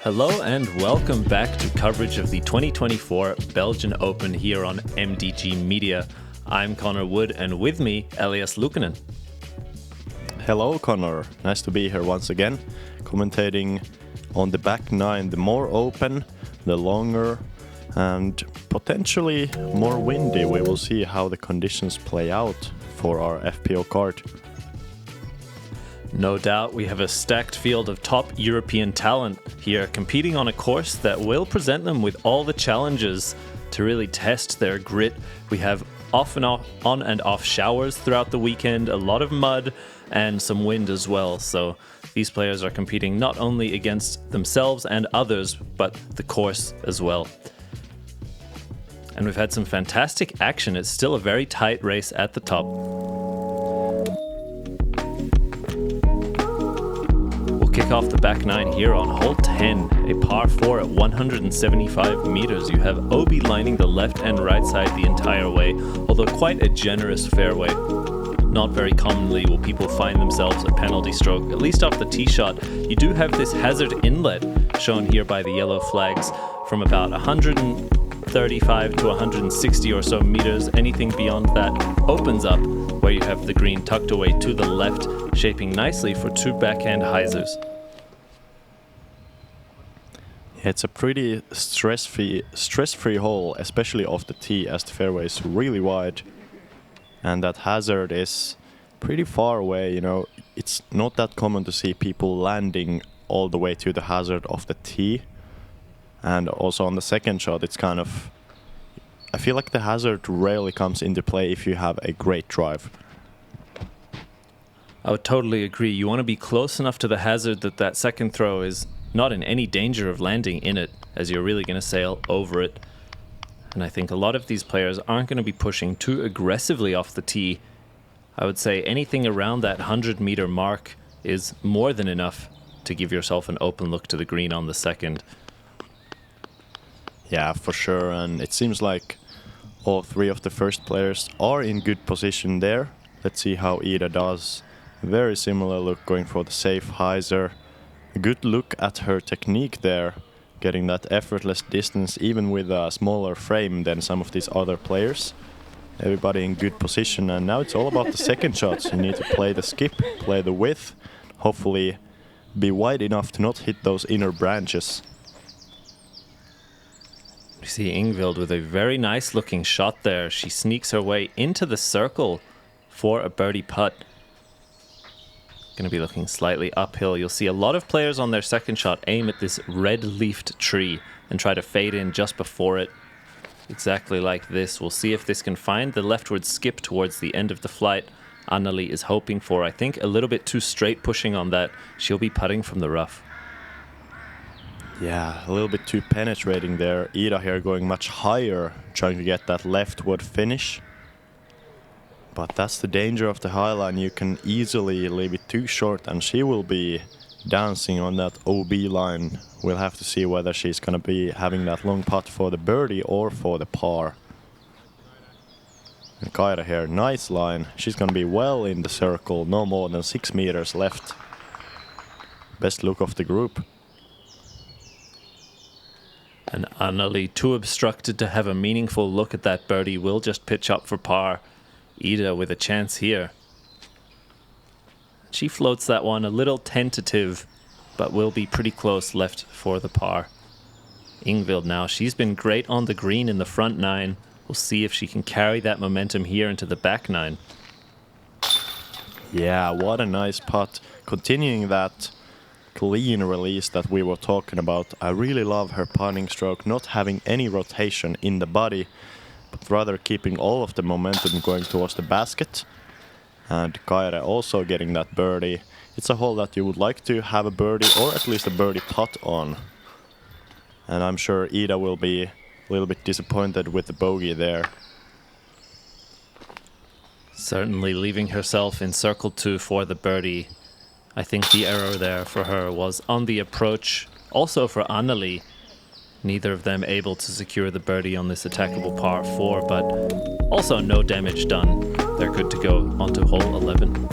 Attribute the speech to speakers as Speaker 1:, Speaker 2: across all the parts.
Speaker 1: Hello and welcome back to coverage of the 2024 Belgian Open here on MDG Media. I'm Connor Wood and with me, Elias Luukkonen.
Speaker 2: Hello Connor, nice to be here once again, commentating on the back nine, the more open, the longer and potentially more windy. We will see how the conditions play out for our FPO card.
Speaker 1: No doubt we have a stacked field of top European talent here competing on a course that will present them with all the challenges to really test their grit. We have on and off showers throughout the weekend, a lot of mud and some wind as well. So these players are competing not only against themselves and others, but the course as well. And we've had some fantastic action. It's still a very tight race at the top. Kick off the back nine here on hole 10, a par 4 at 175 meters. You have OB lining the left and right side the entire way, although quite a generous fairway. Not very commonly will people find themselves a penalty stroke, at least off the tee shot. You do have this hazard inlet shown here by the yellow flags from about 135 to 160 or so meters. Anything beyond that opens up where you have the green tucked away to the left, shaping nicely for two backhand hyzers.
Speaker 2: It's a pretty stress-free hole, especially off the tee, as the fairway is really wide. And that hazard is pretty far away, you know. It's not that common to see people landing all the way to the hazard off the tee. And also on the second shot, it's kind of... I feel like the hazard rarely comes into play if you have a great drive.
Speaker 1: I would totally agree. You want to be close enough to the hazard that second throw is not in any danger of landing in it, as you're really going to sail over it. And I think a lot of these players aren't going to be pushing too aggressively off the tee. I would say anything around that 100-meter mark is more than enough to give yourself an open look to the green on the second.
Speaker 2: Yeah, for sure. And it seems like all three of the first players are in good position there. Let's see how Iida does. Very similar look, going for the safe hyzer. A good look at her technique there, getting that effortless distance even with a smaller frame than some of these other players. Everybody in good position, and now it's all about the second shots. You need to play the skip, play the width, hopefully be wide enough to not hit those inner branches.
Speaker 1: We see Ingvild with a very nice looking shot there. She sneaks her way into the circle for a birdie putt. Going to be looking slightly uphill. You'll see a lot of players on their second shot aim at this red-leafed tree and try to fade in just before it. Exactly like this. We'll see if this can find the leftward skip towards the end of the flight. Anneli is hoping for, I think, a little bit too straight pushing on that. She'll be putting from the rough.
Speaker 2: Yeah, a little bit too penetrating there. Iida here going much higher, trying to get that leftward finish. But that's the danger of the highline. You can easily leave it too short and she will be dancing on that OB line. We'll have to see whether she's going to be having that long putt for the birdie or for the par. And Kaire here, nice line. She's going to be well in the circle, no more than 6 meters left. Best look of the group.
Speaker 1: And Anneli, too obstructed to have a meaningful look at that birdie, will just pitch up for par. Iida with a chance here. She floats that one a little tentative, but will be pretty close left for the par. Ingvild now, she's been great on the green in the front nine. We'll see if she can carry that momentum here into the back nine.
Speaker 2: Yeah, what a nice putt. Continuing that clean release that we were talking about. I really love her putting stroke, not having any rotation in the body, but rather keeping all of the momentum going towards the basket. And Kaire also getting that birdie. It's a hole that you would like to have a birdie or at least a birdie putt on. And I'm sure Iida will be a little bit disappointed with the bogey there.
Speaker 1: Certainly leaving herself in circle 2 for the birdie. I think the error there for her was on the approach. Also for Anneli. Neither of them able to secure the birdie on this attackable par 4, but also no damage done. They're good to go onto hole 11.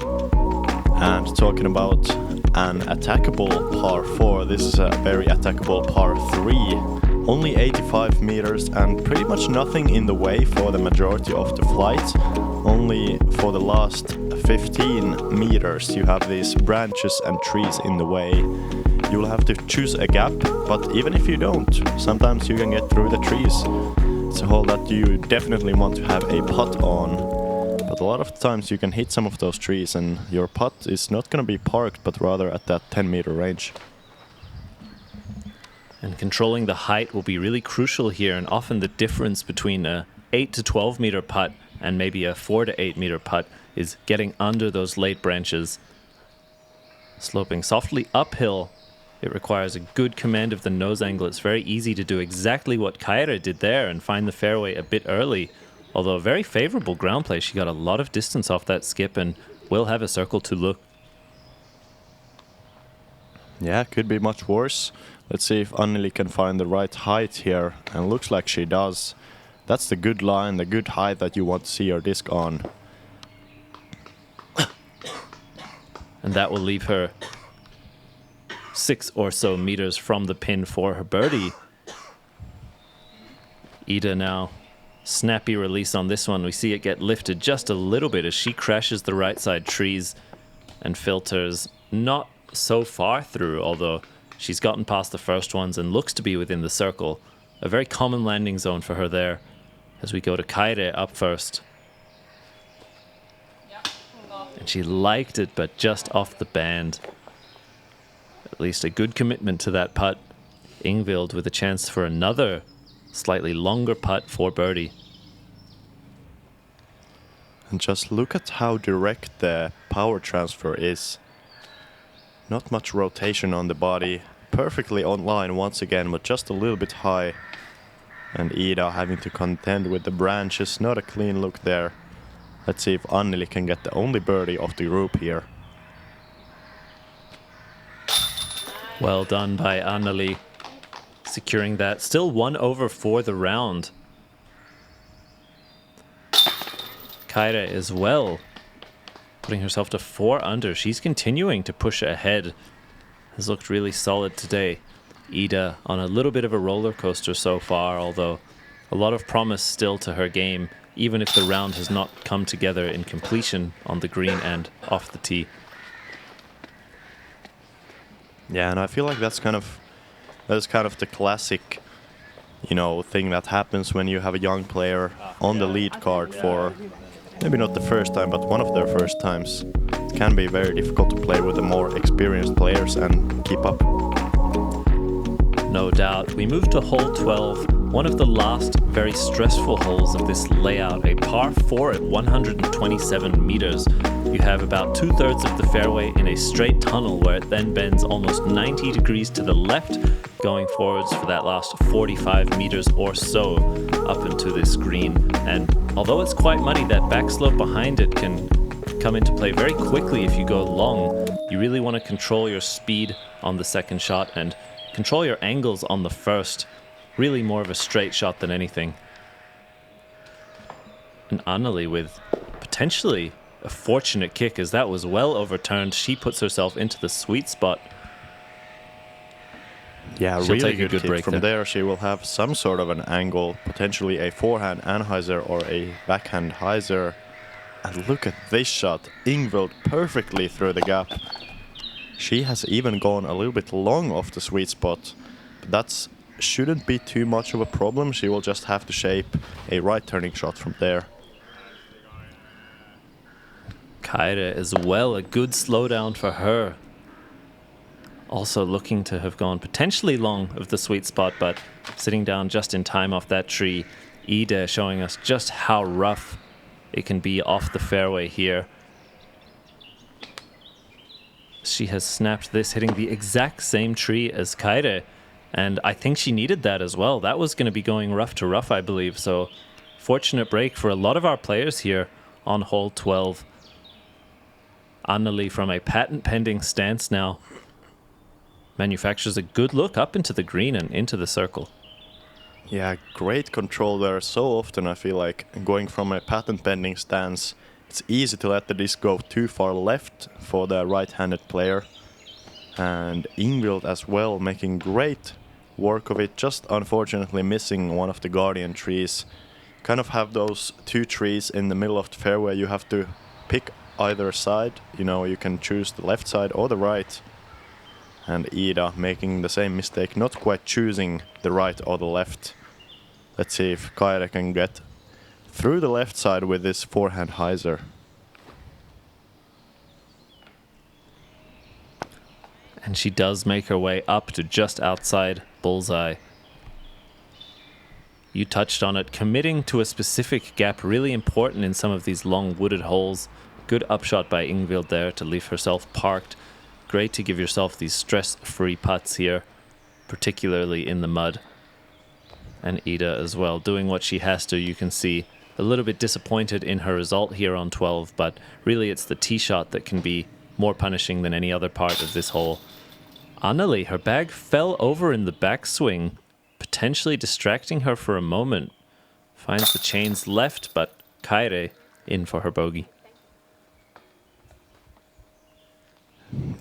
Speaker 2: And talking about an attackable par 4, this is a very attackable par 3. Only 85 meters and pretty much nothing in the way for the majority of the flight. Only for the last 15 meters you have these branches and trees in the way. You'll have to choose a gap, but even if you don't, sometimes you can get through the trees. It's a hole that you definitely want to have a putt on. But a lot of times you can hit some of those trees and your putt is not going to be parked, but rather at that 10-meter range.
Speaker 1: And controlling the height will be really crucial here, and often the difference between a 8 to 12 meter putt and maybe a 4 to 8 meter putt is getting under those late branches. Sloping softly uphill, it requires a good command of the nose angle. It's very easy to do exactly what Kaire did there and find the fairway a bit early. Although a very favorable ground play, she got a lot of distance off that skip and will have a circle to look.
Speaker 2: Yeah, could be much worse. Let's see if Anneli can find the right height here, and looks like she does. That's the good line, the good height that you want to see your disc on.
Speaker 1: And that will leave her 6 or so meters from the pin for her birdie. Iida now. Snappy release on this one. We see it get lifted just a little bit as she crashes the right side trees and filters not so far through, although she's gotten past the first ones and looks to be within the circle. A very common landing zone for her there as we go to Kaire up first. And she liked it, but just off the band. At least a good commitment to that putt. Ingvild with a chance for another slightly longer putt for birdie.
Speaker 2: And just look at how direct the power transfer is. Not much rotation on the body. Perfectly on line once again, but just a little bit high. And Iida having to contend with the branches. Not a clean look there. Let's see if Anneli can get the only birdie of the group here.
Speaker 1: Well done by Anneli. Securing that. Still 1 over for the round. Kaire as well, putting herself to 4 under. She's continuing to push ahead. Has looked really solid today. Iida on a little bit of a roller coaster so far, although a lot of promise still to her game, even if the round has not come together in completion on the green and off the tee.
Speaker 2: Yeah, and I feel like that's kind of the classic, you know, thing that happens when you have a young player on the lead card for maybe not the first time, but one of their first times. It can be very difficult to play with the more experienced players and keep up.
Speaker 1: No doubt. We move to hole 12, one of the last very stressful holes of this layout, a par 4 at 127 meters. You have about 2/3 of the fairway in a straight tunnel where it then bends almost 90 degrees to the left, going forwards for that last 45 meters or so up into this green. And although it's quite muddy, that backslope behind it can come into play very quickly if you go long. You really want to control your speed on the second shot and control your angles on the first. Really more of a straight shot than anything. And Anneli with potentially a fortunate kick, as that was well overturned. She puts herself into the sweet spot.
Speaker 2: Yeah,
Speaker 1: She'll
Speaker 2: really
Speaker 1: take a good
Speaker 2: kick.
Speaker 1: break
Speaker 2: From there she will have some sort of an angle, potentially a forehand anhyzer or a backhand hyzer. And look at this shot. Ingvild perfectly through the gap. She has even gone a little bit long off the sweet spot. But that shouldn't be too much of a problem. She will just have to shape a right turning shot from there.
Speaker 1: Kaire as well, a good slowdown for her. Also looking to have gone potentially long of the sweet spot, but sitting down just in time off that tree. Iida showing us just how rough it can be off the fairway here. She has snapped this, hitting the exact same tree as Kaire, and I think she needed that as well. That was going to be going rough to rough, I believe, so fortunate break for a lot of our players here on hole 12. Anneli from a patent-pending stance now manufactures a good look up into the green and into the circle.
Speaker 2: Yeah, great control there. So often I feel like going from a patent-pending stance, it's easy to let the disc go too far left for the right-handed player. And Ingvild as well, making great work of it, just unfortunately missing one of the guardian trees. Kind of have those two trees in the middle of the fairway. You have to pick either side. You know, you can choose the left side or the right. And Iida making the same mistake, not quite choosing the right or the left. Let's see if Kaire can get through the left side with this forehand hyzer.
Speaker 1: And she does make her way up to just outside bullseye. You touched on it. Committing to a specific gap, really important in some of these long wooded holes. Good upshot by Ingvild there to leave herself parked. Great to give yourself these stress-free putts here, particularly in the mud. And Iida as well, doing what she has to. You can see a little bit disappointed in her result here on 12, but really it's the tee shot that can be more punishing than any other part of this hole. Anneli, her bag fell over in the backswing, potentially distracting her for a moment. Finds the chains left, but Kaire in for her bogey.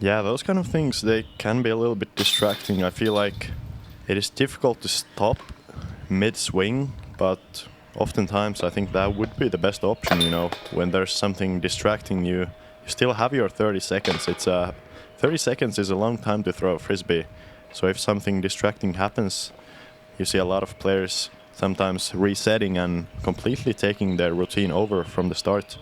Speaker 2: Yeah, those kind of things, they can be a little bit distracting. I feel like it is difficult to stop mid-swing, but oftentimes I think that would be the best option, you know, when there's something distracting you. You still have your 30 seconds. 30 seconds is a long time to throw a frisbee. So if something distracting happens, you see a lot of players sometimes resetting and completely taking their routine over from the start.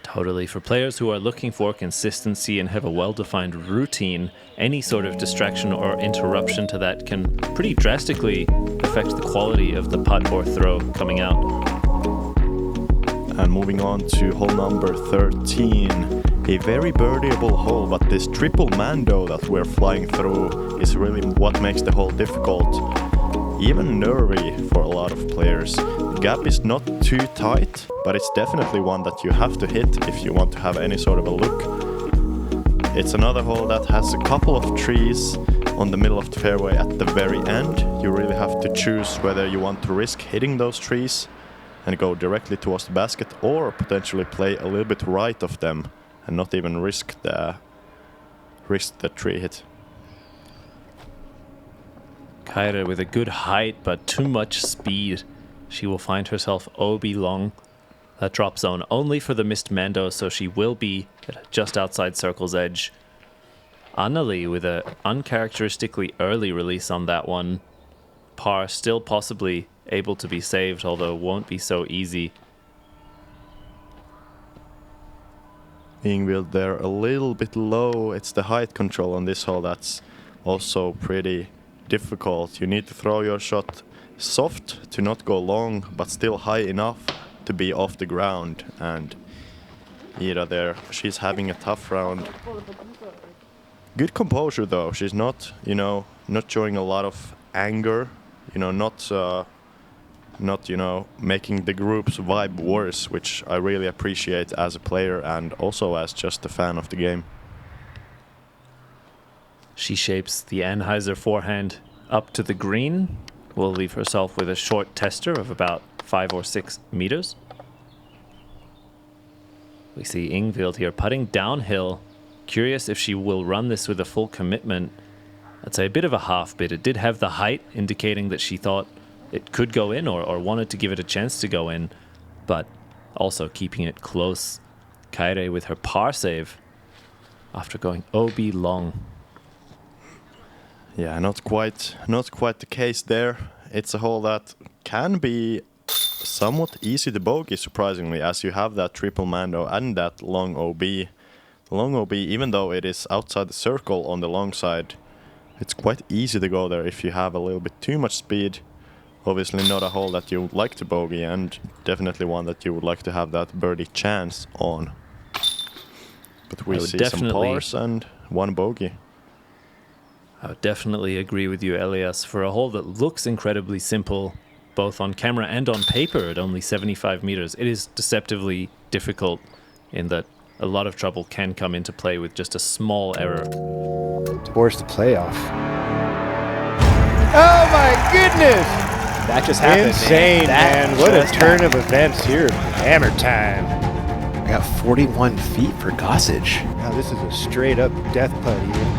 Speaker 1: Totally. For players who are looking for consistency and have a well-defined routine, any sort of distraction or interruption to that can pretty drastically affect the quality of the putt or throw coming out.
Speaker 2: And moving on to hole number 13, a very birdieable hole, but this triple Mando that we're flying through is really what makes the hole difficult. Even nervy for a lot of players. The gap is not too tight, but it's definitely one that you have to hit if you want to have any sort of a look. It's another hole that has a couple of trees on the middle of the fairway at the very end. You really have to choose whether you want to risk hitting those trees and go directly towards the basket, or potentially play a little bit right of them and not even risk the tree hit.
Speaker 1: Kaire with a good height but too much speed. She will find herself OB long. That drop zone only for the missed Mando, so she will be just outside circle's edge. Anneli with a uncharacteristically early release on that one. Par still possibly able to be saved, although won't be so easy.
Speaker 2: Ingvild there a little bit low. It's the height control on this hole that's also pretty difficult. You need to throw your shot soft to not go long, but still high enough to be off the ground. And Iida there, she's having a tough round. Good composure though. She's not, not showing a lot of anger. Not making the group's vibe worse, which I really appreciate as a player and also as just a fan of the game.
Speaker 1: She shapes the Anheuser forehand up to the green. Will leave herself with a short tester of about 5 or 6 meters. We see Ingvild here putting downhill. Curious if she will run this with a full commitment. I'd say a bit of a half bit. It did have the height, indicating that she thought it could go in or wanted to give it a chance to go in, but also keeping it close. Kaire with her par save after going OB long.
Speaker 2: Yeah, not quite the case there. It's a hole that can be somewhat easy to bogey, surprisingly, as you have that triple Mando and that long OB. The long OB, even though it is outside the circle on the long side, it's quite easy to go there if you have a little bit too much speed. Obviously not a hole that you would like to bogey, and definitely one that you would like to have that birdie chance on. But we see some pars and one bogey.
Speaker 1: I would definitely agree with you, Elias. For a hole that looks incredibly simple, both on camera and on paper at only 75 meters, it is deceptively difficult in that a lot of trouble can come into play with just a small error.
Speaker 3: Towards the playoff. Oh my goodness!
Speaker 4: That just happened.
Speaker 3: Insane, man. What a turn of events here. Hammer time.
Speaker 4: I got 41 feet for Gossage.
Speaker 3: Now this is a straight up death putt here.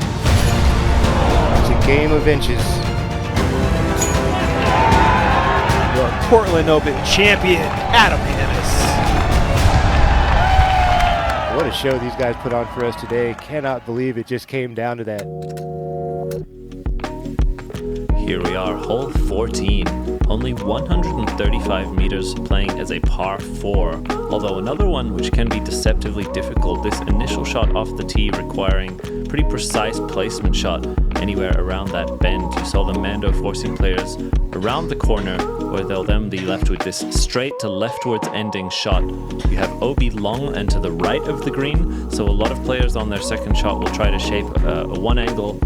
Speaker 3: It's a game of inches.
Speaker 5: Your Portland Open champion, Adam Hannes.
Speaker 3: What a show these guys put on for us today. Cannot believe it just came down to that.
Speaker 1: Here we are, hole 14. Only 135 meters, playing as a par 4. Although another one which can be deceptively difficult, this initial shot off the tee requiring pretty precise placement shot anywhere around that bend. You saw the Mando forcing players around the corner, where they'll then be left with this straight to leftwards ending shot. You have OB long and to the right of the green, so a lot of players on their second shot will try to shape a one angle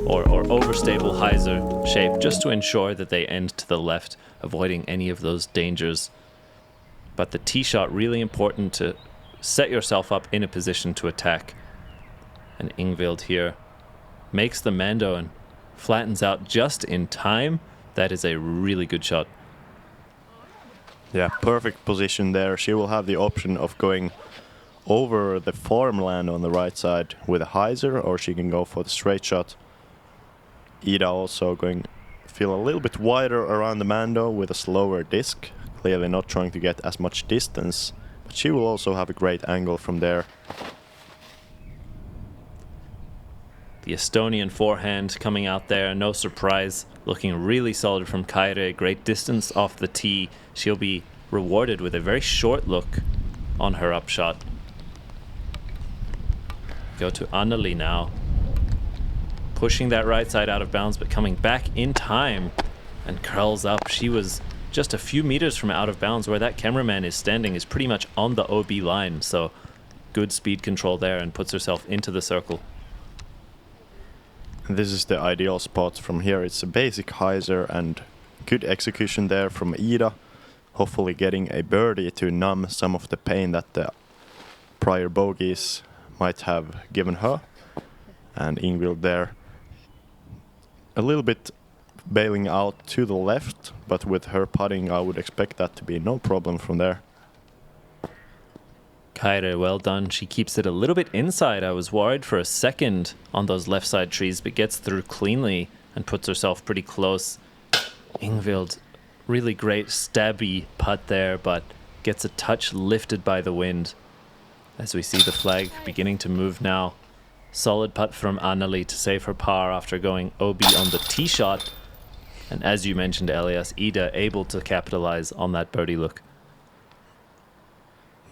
Speaker 1: or overstable hyzer shape just to ensure that they end to the left, avoiding any of those dangers. But the tee shot, really important to set yourself up in a position to attack. And Ingvild here makes the Mando and flattens out just in time. That is a really good shot.
Speaker 2: Yeah, perfect position there. She will have the option of going over the farmland on the right side with a hyzer, or she can go for the straight shot. Iida also going feel a little bit wider around the Mando with a slower disc, clearly not trying to get as much distance, but she will also have a great angle from there.
Speaker 1: The Estonian forehand coming out there, no surprise, looking really solid from Kaire, great distance off the tee. She'll be rewarded with a very short look on her upshot. Go to Anneli now. Pushing that right side out of bounds, but coming back in time and curls up. She was just a few meters from out of bounds. Where that cameraman is standing is pretty much on the OB line, so good speed control there, and puts herself into the circle.
Speaker 2: This is the ideal spot from here. It's a basic hyzer and good execution there from Iida. Hopefully getting a birdie to numb some of the pain that the prior bogeys might have given her. And Ingvild there a little bit bailing out to the left, but with her putting I would expect that to be no problem from there.
Speaker 1: Kaire, well done. She keeps it a little bit inside. I was worried for a second on those left side trees, but gets through cleanly and puts herself pretty close. Ingvild, really great stabby putt there, but gets a touch lifted by the wind. As we see the flag beginning to move now. Solid putt from Anneli to save her par after going OB on the tee shot. And as you mentioned, Elias, Iida able to capitalize on that birdie look.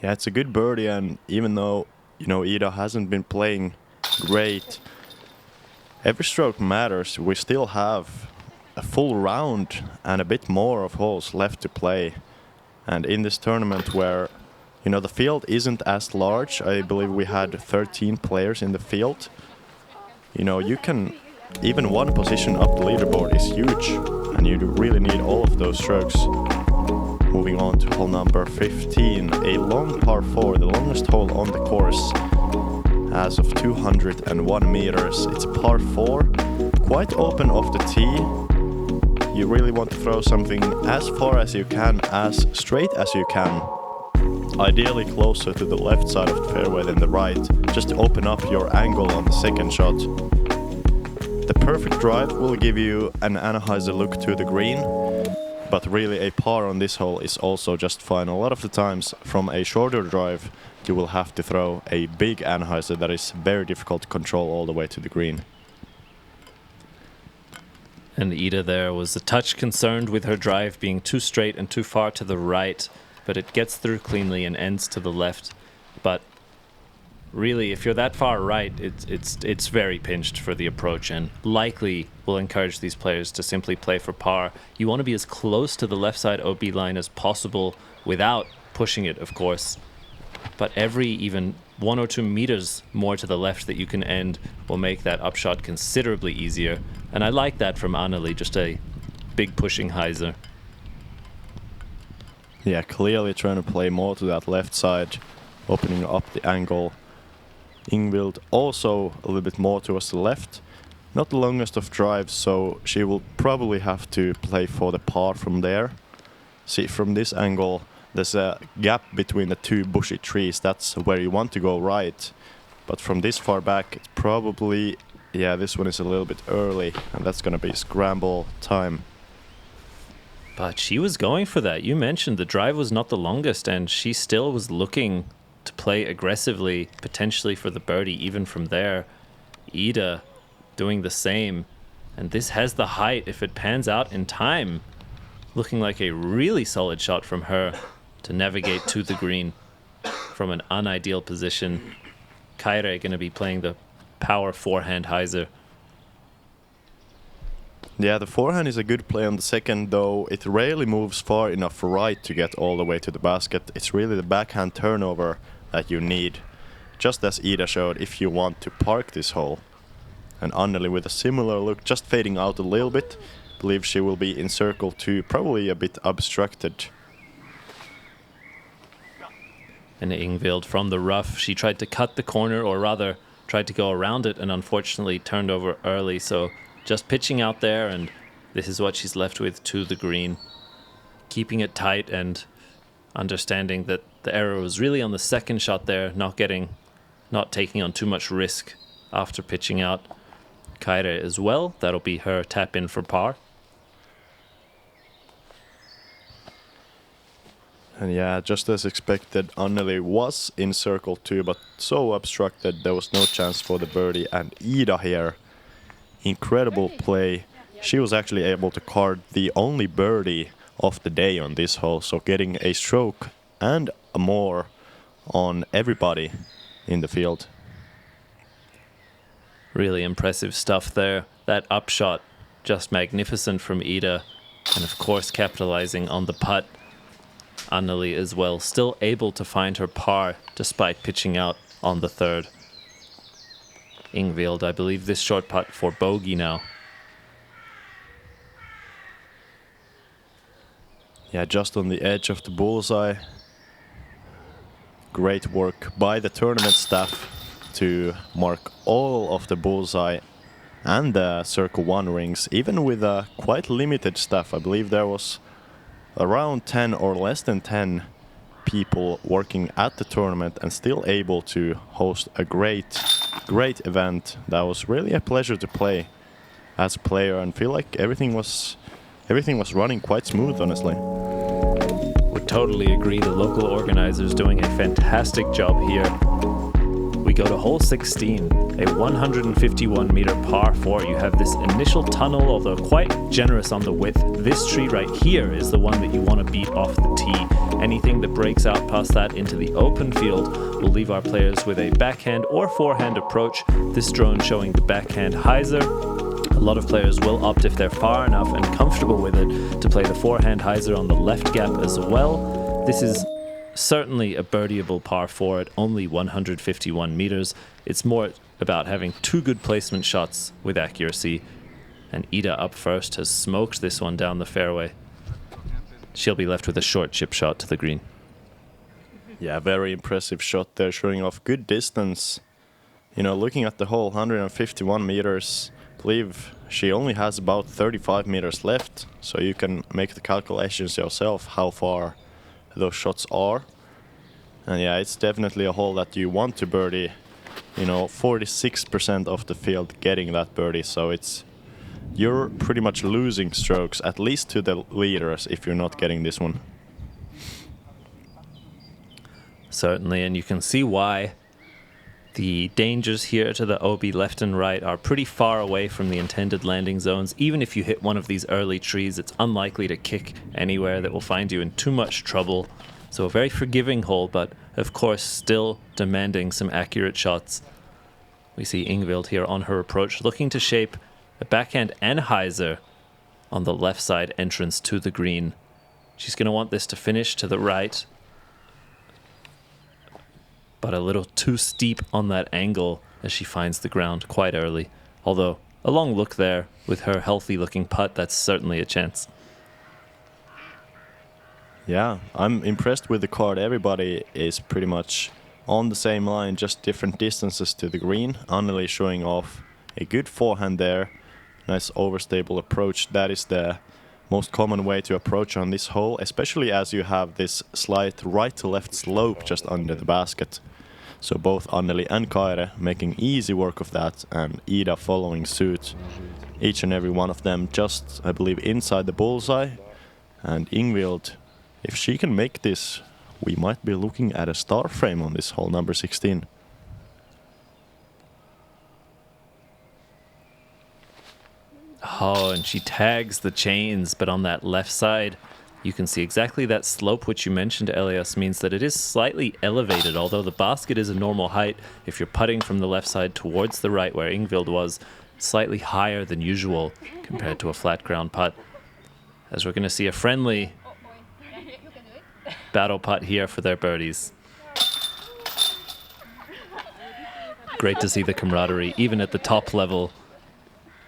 Speaker 2: Yeah, it's a good birdie, and even though, you know, Iida hasn't been playing great, every stroke matters. We still have a full round and a bit more of holes left to play. And in this tournament where, you know, the field isn't as large, I believe we had 13 players in the field. You know, you can, even one position up the leaderboard is huge, and you really need all of those strokes. Moving on to hole number 15, a long par 4, the longest hole on the course, as of 201 meters. It's a par 4, quite open off the tee. You really want to throw something as far as you can, as straight as you can. Ideally closer to the left side of the fairway than the right, just to open up your angle on the second shot. The perfect drive will give you an anhyzer look to the green, but really a par on this hole is also just fine. A lot of the times from a shorter drive you will have to throw a big anhyzer that is very difficult to control all the way to the green.
Speaker 1: And Iida there was a touch concerned with her drive being too straight and too far to the right, but it gets through cleanly and ends to the left. But really, if you're that far right, it's very pinched for the approach, and likely will encourage these players to simply play for par. You want to be as close to the left side OB line as possible without pushing it, of course. But every even 1 or 2 meters more to the left that you can end will make that upshot considerably easier. And I like that from Anneli, just a big pushing hyzer.
Speaker 2: Yeah, clearly trying to play more to that left side, opening up the angle. Ingvild also a little bit more towards the left. Not the longest of drives, so she will probably have to play for the par from there. See, from this angle, there's a gap between the two bushy trees. That's where you want to go right. But from this far back, it's probably, yeah, this one is a little bit early, and that's gonna be scramble time.
Speaker 1: But she was going for that. You mentioned the drive was not the longest, and she still was looking to play aggressively, potentially for the birdie even from there. Iida doing the same. And this has the height if it pans out in time. Looking like a really solid shot from her to navigate to the green from an unideal position. Kaire going to be playing the power forehand hyzer.
Speaker 2: Yeah, the forehand is a good play on the second, though it rarely moves far enough right to get all the way to the basket. It's really the backhand turnover that you need, just as Iida showed, if you want to park this hole. And Anneli with a similar look, just fading out a little bit. Believe she will be in circle 2, probably a bit obstructed.
Speaker 1: And Ingvild from the rough, she tried to cut the corner, or rather tried to go around it, and unfortunately turned over early. So just pitching out there, and this is what she's left with to the green. Keeping it tight and understanding that the error was really on the second shot there, not taking on too much risk after pitching out. Kaire as well, that'll be her tap in for par.
Speaker 2: And yeah, just as expected, Anneli was in circle 2, but so obstructed there was no chance for the birdie. And Iida here, incredible play. She was actually able to card the only birdie of the day on this hole, so getting a stroke and more on everybody in the field.
Speaker 1: Really impressive stuff there. That upshot, just magnificent from Iida. And of course capitalizing on the putt. Anneli as well, still able to find her par despite pitching out on the third. Ingvild, I believe this short putt for bogey now.
Speaker 2: Yeah, just on the edge of the bullseye. Great work by the tournament staff to mark all of the bullseye and the circle 1 rings, even with a quite limited staff. I believe there was around 10 or less than 10 people working at the tournament and still able to host a great event. That was really a pleasure to play as a player, and feel like everything was running quite smooth, honestly.
Speaker 1: Would totally agree. The local organizers doing a fantastic job here. We go to hole 16, a 151 meter par 4. You have this initial tunnel, although quite generous on the width. This tree right here is the one that you want to beat off the tee. Anything that breaks out past that into the open field will leave our players with a backhand or forehand approach. This drone showing the backhand hyzer. A lot of players will opt, if they're far enough and comfortable with it, to play the forehand hyzer on the left gap as well. This is certainly a birdieable par 4 at only 151 meters. It's more about having 2 good placement shots with accuracy. And Iida up first has smoked this one down the fairway. She'll be left with a short chip shot to the green.
Speaker 2: Yeah, very impressive shot there, showing off good distance. You know, looking at the hole, 151 meters, I believe she only has about 35 meters left. So you can make the calculations yourself how far those shots are. And yeah, it's definitely a hole that you want to birdie. You know, 46% of the field getting that birdie, so you're pretty much losing strokes, at least to the leaders, if you're not getting this one.
Speaker 1: Certainly, and you can see why. The dangers here to the OB left and right are pretty far away from the intended landing zones. Even if you hit one of these early trees, it's unlikely to kick anywhere that will find you in too much trouble. So a very forgiving hole, but of course still demanding some accurate shots. We see Ingvild here on her approach, looking to shape a backhand and hyzer on the left side entrance to the green. She's going to want this to finish to the right, but a little too steep on that angle as she finds the ground quite early. Although, a long look there with her healthy-looking putt, that's certainly a chance.
Speaker 2: Yeah, I'm impressed with the card. Everybody is pretty much on the same line, just different distances to the green. Anneli showing off a good forehand there. Nice overstable approach. That is the most common way to approach on this hole, especially as you have this slight right to left slope just under the basket. So both Anneli and Kaire making easy work of that, and Iida following suit. Each and every one of them just, I believe, inside the bullseye. And Ingvild, if she can make this, we might be looking at a star frame on this hole, number 16.
Speaker 1: Oh, and she tags the chains, but on that left side, you can see exactly that slope which you mentioned, Elias, means that it is slightly elevated, although the basket is a normal height. If you're putting from the left side towards the right where Ingvild was, slightly higher than usual compared to a flat ground putt. As we're going to see a friendly battle putt here for their birdies. Great to see the camaraderie, even at the top level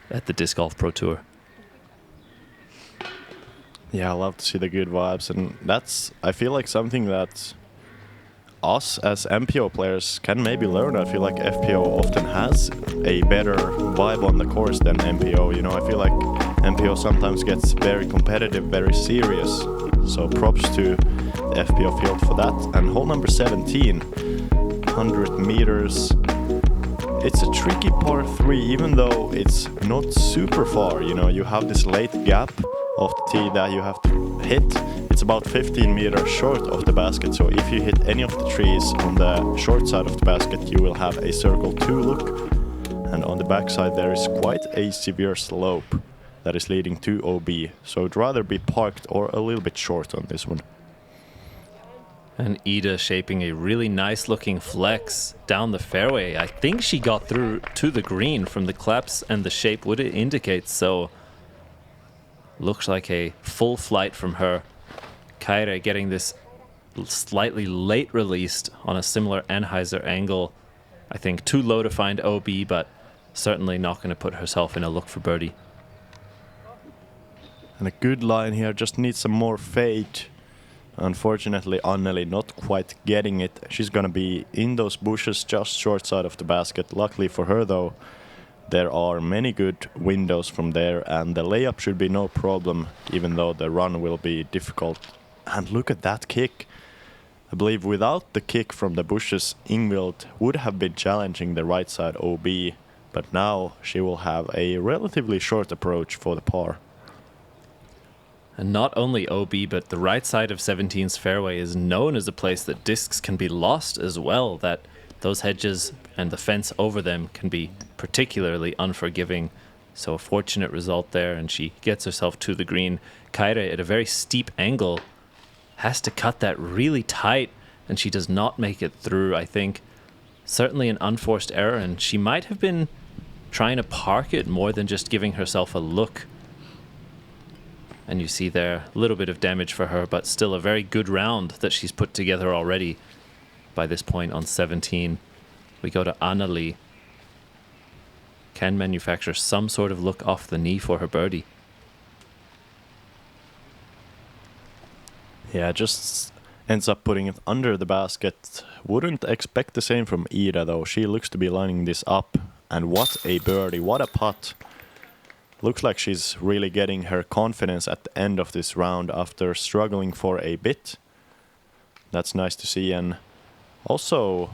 Speaker 1: at the Disc Golf Pro Tour.
Speaker 2: Yeah, I love to see the good vibes, and that's, I feel like, something that us as MPO players can maybe learn. I feel like FPO often has a better vibe on the course than MPO. You know, I feel like MPO sometimes gets very competitive, very serious. So props to the FPO field for that. And hole number 17, 100 meters. It's a tricky par 3, even though it's not super far. You know, you have this late gap of the tee that you have to hit. It's about 15 meters short of the basket, so if you hit any of the trees on the short side of the basket, you will have a circle 2 look, and on the back side there is quite a severe slope that is leading to OB, so I'd rather be parked or a little bit short on this one.
Speaker 1: And Iida shaping a really nice looking flex down the fairway. I think she got through to the green from the claps, and the shape would indicate so. Looks like a full flight from her. Kaire getting this slightly late released on a similar Anheuser angle. I think too low to find OB, but certainly not going to put herself in a look for birdie.
Speaker 2: And a good line here, just needs some more fade. Unfortunately, Anneli not quite getting it. She's going to be in those bushes just short side of the basket. Luckily for her though, there are many good windows from there, and the layup should be no problem, even though the run will be difficult. And look at that kick. I believe without the kick from the bushes, Ingvild would have been challenging the right side OB, but now she will have a relatively short approach for the par.
Speaker 1: And not only OB, but the right side of 17's fairway is known as a place that discs can be lost as well, that those hedges and the fence over them can be particularly unforgiving. So a fortunate result there, and she gets herself to the green. Kaire at a very steep angle has to cut that really tight, and she does not make it through. I think certainly an unforced error, and she might have been trying to park it more than just giving herself a look. And you see there a little bit of damage for her, but still a very good round that she's put together already by this point on 17. We go to Anneli. Can manufacture some sort of look off the knee for her birdie.
Speaker 2: Yeah, just ends up putting it under the basket. Wouldn't expect the same from Iida though. She looks to be lining this up. And what a birdie, what a putt. Looks like she's really getting her confidence at the end of this round after struggling for a bit. That's nice to see, and also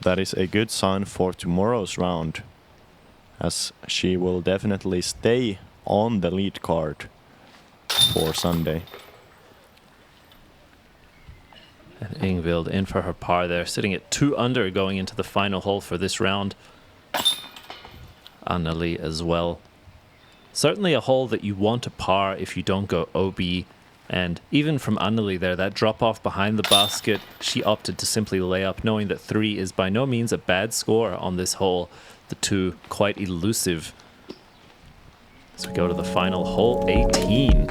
Speaker 2: that is a good sign for tomorrow's round, as she will definitely stay on the lead card for Sunday.
Speaker 1: And Ingvild in for her par there, sitting at 2 under going into the final hole for this round. Anneli as well. Certainly a hole that you want to par if you don't go OB. And even from Anneli there, that drop off behind the basket, she opted to simply lay up, knowing that 3 is by no means a bad score on this hole. The 2 quite elusive. So we go to the final hole, 18.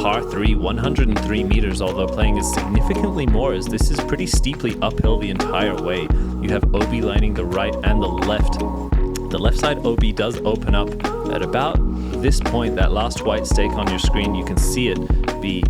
Speaker 1: Par 3, 103 meters, although playing is significantly more, as this is pretty steeply uphill the entire way. You have OB lining the right and the left. The left side OB does open up at about this point, that last white stake on your screen. You can see it be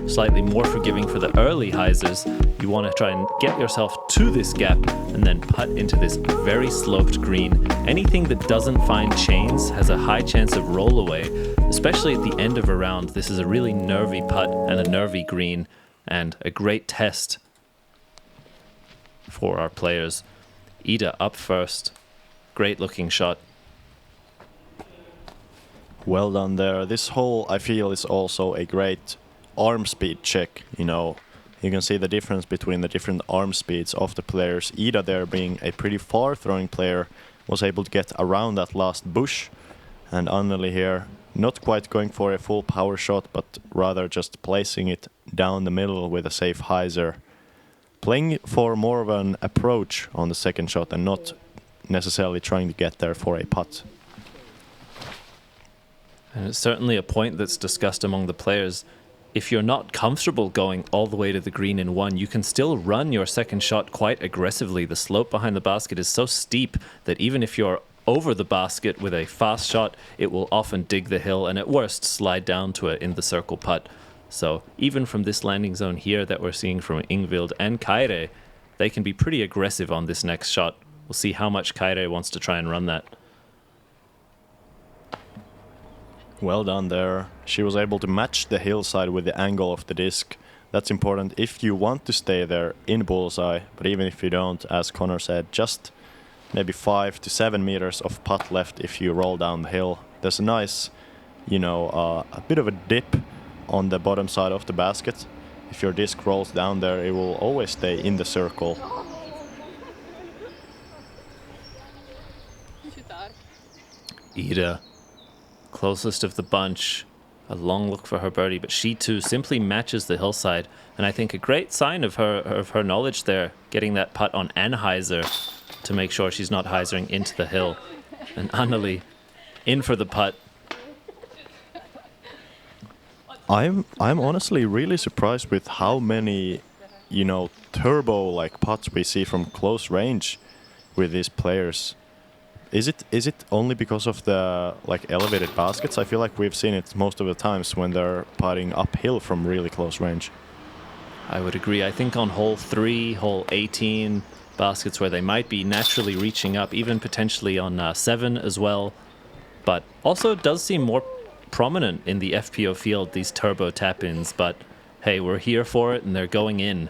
Speaker 1: slightly more forgiving for the early hyzers. You want to try and get yourself to this gap and then putt into this very sloped green. Anything that doesn't find chains has a high chance of roll away, especially at the end of a round. This is a really nervy putt and a nervy green, and a great test for our players. Iida up first. Great looking shot.
Speaker 2: Well done there. This hole, I feel, is also a great arm speed check. You know, you can see the difference between the different arm speeds of the players. Iida there, being a pretty far throwing player, was able to get around that last bush. And Anneli here, not quite going for a full power shot, but rather just placing it down the middle with a safe hyzer. Playing for more of an approach on the second shot and not necessarily trying to get there for a putt.
Speaker 1: And it's certainly a point that's discussed among the players. If you're not comfortable going all the way to the green in one, you can still run your second shot quite aggressively. The slope behind the basket is so steep that even if you're over the basket with a fast shot, it will often dig the hill and at worst slide down to it in the circle putt. So even from this landing zone here that we're seeing from Ingvild and Kaire, they can be pretty aggressive on this next shot. We'll see how much Kaire wants to try and run that.
Speaker 2: Well done there. She was able to match the hillside with the angle of the disc. That's important if you want to stay there in bullseye, but even if you don't, as Connor said, just maybe 5 to 7 meters of putt left if you roll down the hill. There's a nice, you know, a bit of a dip on the bottom side of the basket. If your disc rolls down there, it will always stay in the circle.
Speaker 1: Iida, closest of the bunch, a long look for her birdie, but she too simply matches the hillside, and I think a great sign of her knowledge there, getting that putt on an hyzer to make sure she's not hyzering into the hill. And Anneli in for the putt.
Speaker 2: I'm honestly really surprised with how many, you know, turbo-like putts we see from close range with these players. Is it only because of the like elevated baskets? I feel like we've seen it most of the times when they're putting uphill from really close range.
Speaker 1: I would agree. I think on hole 3, hole 18, baskets where they might be naturally reaching up, even potentially on 7 as well. But also it does seem more prominent in the FPO field, these turbo tap-ins. But hey, we're here for it and they're going in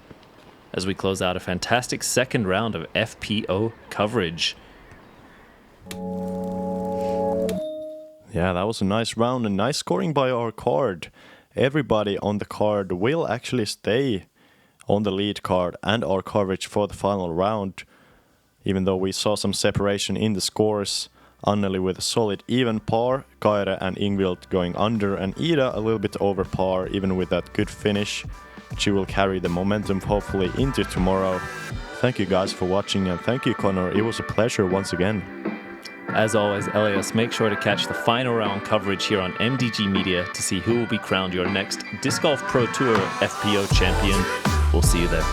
Speaker 1: as we close out a fantastic second round of FPO coverage.
Speaker 2: Yeah, that was a nice round and nice scoring by our card. Everybody on the card will actually stay on the lead card and our coverage for the final round. Even though we saw some separation in the scores, Anneli with a solid even par, Kaire and Ingvild going under, and Iida a little bit over par, even with that good finish. She will carry the momentum hopefully into tomorrow. Thank you guys for watching, and thank you, Connor. It was a pleasure once again.
Speaker 1: As always, Elias, make sure to catch the final round coverage here on MDG Media to see who will be crowned your next Disc Golf Pro Tour FPO champion. We'll see you there.